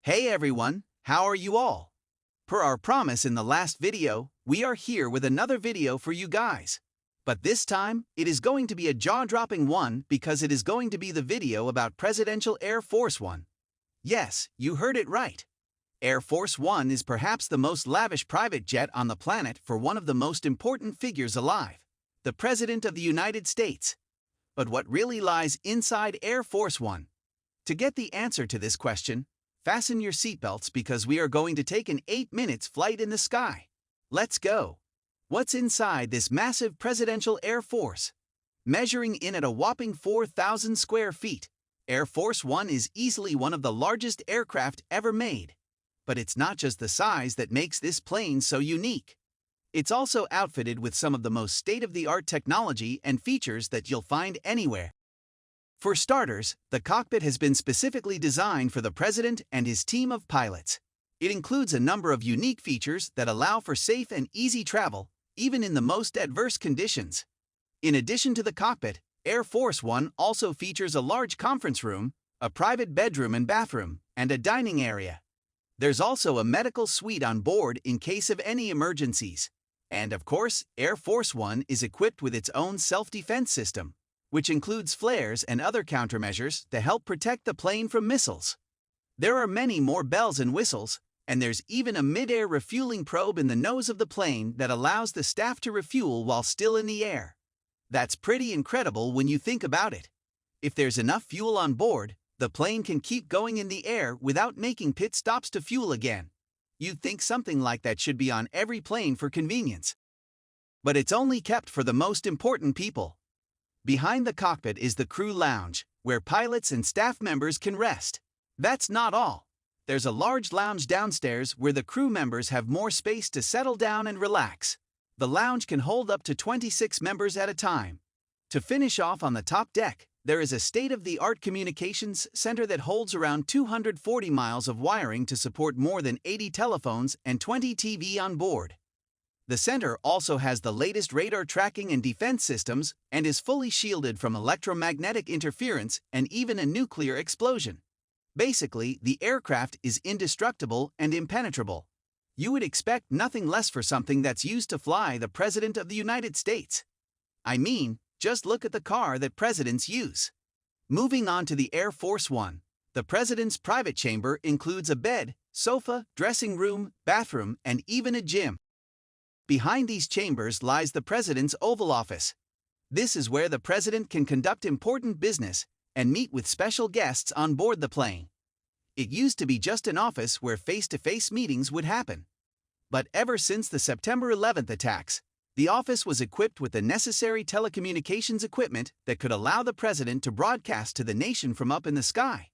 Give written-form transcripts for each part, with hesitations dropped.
Hey everyone, how are you all? Per our promise in the last video, we are here with another video for you guys. But this time, it is going to be a jaw-dropping one because it is going to be the video about Presidential Air Force One. Yes, you heard it right. Air Force One is perhaps the most lavish private jet on the planet for one of the most important figures alive, the President of the United States. But what really lies inside Air Force One? To get the answer to this question, fasten your seatbelts because we are going to take an 8 minutes flight in the sky. Let's go! What's inside this massive presidential Air Force? Measuring in at a whopping 4,000 square feet, Air Force One is easily one of the largest aircraft ever made. But it's not just the size that makes this plane so unique. It's also outfitted with some of the most state-of-the-art technology and features that you'll find anywhere. For starters, the cockpit has been specifically designed for the president and his team of pilots. It includes a number of unique features that allow for safe and easy travel, even in the most adverse conditions. In addition to the cockpit, Air Force One also features a large conference room, a private bedroom and bathroom, and a dining area. There's also a medical suite on board in case of any emergencies. And of course, Air Force One is equipped with its own self-defense system, which includes flares and other countermeasures to help protect the plane from missiles. There are many more bells and whistles, and there's even a mid-air refueling probe in the nose of the plane that allows the staff to refuel while still in the air. That's pretty incredible when you think about it. If there's enough fuel on board, the plane can keep going in the air without making pit stops to fuel again. You'd think something like that should be on every plane for convenience. But it's only kept for the most important people. Behind the cockpit is the crew lounge, where pilots and staff members can rest. That's not all. There's a large lounge downstairs where the crew members have more space to settle down and relax. The lounge can hold up to 26 members at a time. To finish off on the top deck, there is a state-of-the-art communications center that holds around 240 miles of wiring to support more than 80 telephones and 20 TV on board. The center also has the latest radar tracking and defense systems and is fully shielded from electromagnetic interference and even a nuclear explosion. Basically, the aircraft is indestructible and impenetrable. You would expect nothing less for something that's used to fly the President of the United States. I mean, just look at the car that presidents use. Moving on to the Air Force One, the President's private chamber includes a bed, sofa, dressing room, bathroom, and even a gym. Behind these chambers lies the President's Oval Office. This is where the President can conduct important business and meet with special guests on board the plane. It used to be just an office where face-to-face meetings would happen. But ever since the September 11th attacks, the office was equipped with the necessary telecommunications equipment that could allow the President to broadcast to the nation from up in the sky.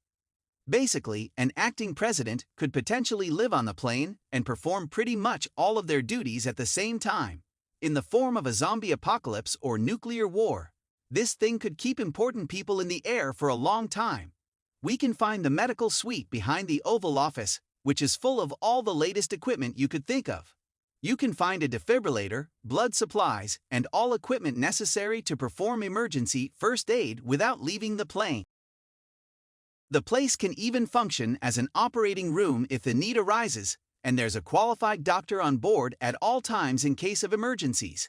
Basically, an acting president could potentially live on the plane and perform pretty much all of their duties at the same time. In the form of a zombie apocalypse or nuclear war, this thing could keep important people in the air for a long time. We can find the medical suite behind the Oval Office, which is full of all the latest equipment you could think of. You can find a defibrillator, blood supplies, and all equipment necessary to perform emergency first aid without leaving the plane. The place can even function as an operating room if the need arises, and there's a qualified doctor on board at all times in case of emergencies.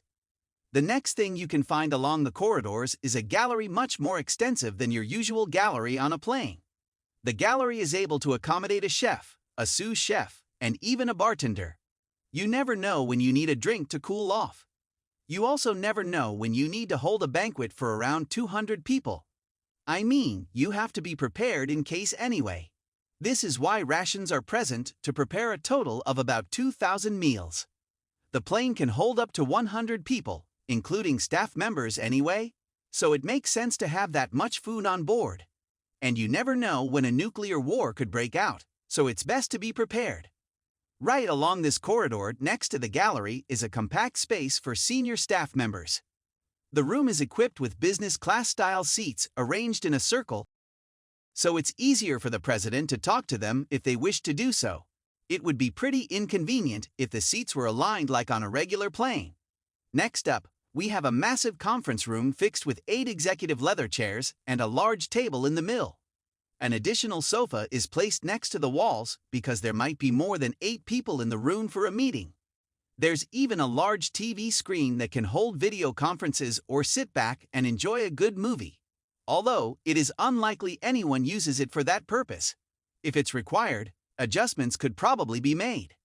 The next thing you can find along the corridors is a gallery much more extensive than your usual gallery on a plane. The gallery is able to accommodate a chef, a sous chef, and even a bartender. You never know when you need a drink to cool off. You also never know when you need to hold a banquet for around 200 people. I mean, you have to be prepared in case anyway. This is why rations are present to prepare a total of about 2,000 meals. The plane can hold up to 100 people, including staff members anyway, so it makes sense to have that much food on board. And you never know when a nuclear war could break out, so it's best to be prepared. Right along this corridor next to the gallery is a compact space for senior staff members. The room is equipped with business class-style seats arranged in a circle, so it's easier for the President to talk to them if they wish to do so. It would be pretty inconvenient if the seats were aligned like on a regular plane. Next up, we have a massive conference room fixed with 8 executive leather chairs and a large table in the middle. An additional sofa is placed next to the walls because there might be more than 8 people in the room for a meeting. There's even a large TV screen that can hold video conferences or sit back and enjoy a good movie. Although, it is unlikely anyone uses it for that purpose. If it's required, adjustments could probably be made.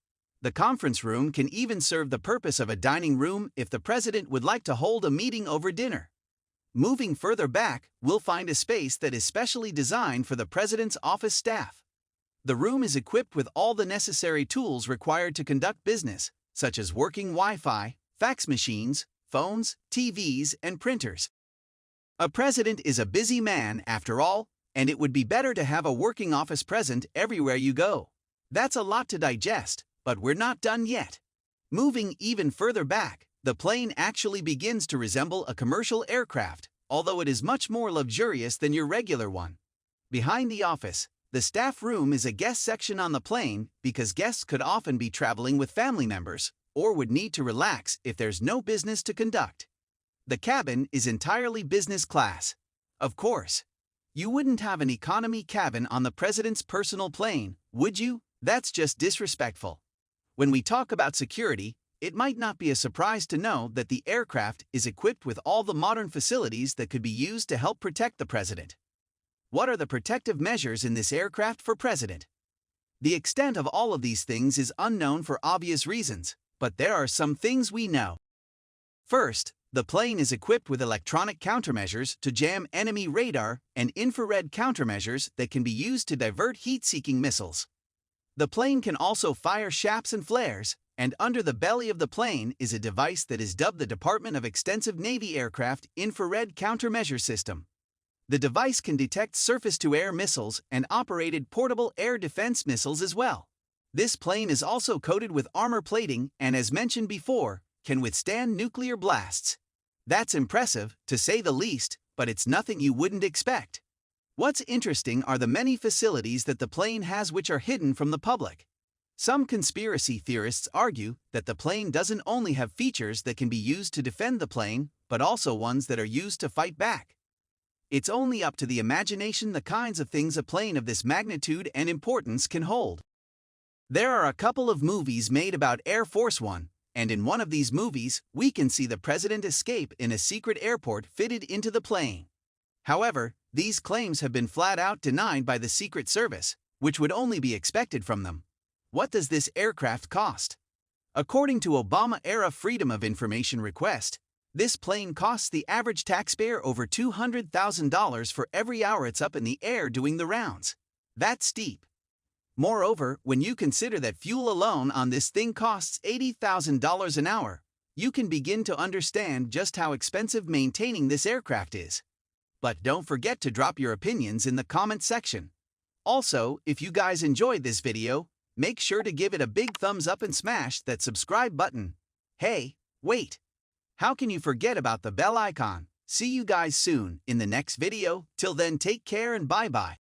The conference room can even serve the purpose of a dining room if the president would like to hold a meeting over dinner. Moving further back, we'll find a space that is specially designed for the president's office staff. The room is equipped with all the necessary tools required to conduct business, such as working Wi-Fi, fax machines, phones, TVs, and printers. A president is a busy man, after all, and it would be better to have a working office present everywhere you go. That's a lot to digest, but we're not done yet. Moving even further back, the plane actually begins to resemble a commercial aircraft, although it is much more luxurious than your regular one. Behind the office, the staff room is a guest section on the plane because guests could often be traveling with family members or would need to relax if there's no business to conduct. The cabin is entirely business class. Of course, you wouldn't have an economy cabin on the president's personal plane, would you? That's just disrespectful. When we talk about security, it might not be a surprise to know that the aircraft is equipped with all the modern facilities that could be used to help protect the president. What are the protective measures in this aircraft for president? The extent of all of these things is unknown for obvious reasons, but there are some things we know. First, the plane is equipped with electronic countermeasures to jam enemy radar and infrared countermeasures that can be used to divert heat-seeking missiles. The plane can also fire shafts and flares, and under the belly of the plane is a device that is dubbed the Department of Extensive Navy Aircraft Infrared Countermeasure System. The device can detect surface-to-air missiles and operated portable air defense missiles as well. This plane is also coated with armor plating and, as mentioned before, can withstand nuclear blasts. That's impressive, to say the least, but it's nothing you wouldn't expect. What's interesting are the many facilities that the plane has which are hidden from the public. Some conspiracy theorists argue that the plane doesn't only have features that can be used to defend the plane, but also ones that are used to fight back. It's only up to the imagination the kinds of things a plane of this magnitude and importance can hold. There are a couple of movies made about Air Force One, and in one of these movies, we can see the president escape in a secret airport fitted into the plane. However, these claims have been flat out denied by the Secret Service, which would only be expected from them. What does this aircraft cost? According to Obama-era Freedom of Information request, this plane costs the average taxpayer over $200,000 for every hour it's up in the air doing the rounds. That's steep. Moreover, when you consider that fuel alone on this thing costs $80,000 an hour, you can begin to understand just how expensive maintaining this aircraft is. But don't forget to drop your opinions in the comment section. Also, if you guys enjoyed this video, make sure to give it a big thumbs up and smash that subscribe button. Hey, wait! How can you forget about the bell icon? See you guys soon in the next video. Till then, take care and bye-bye.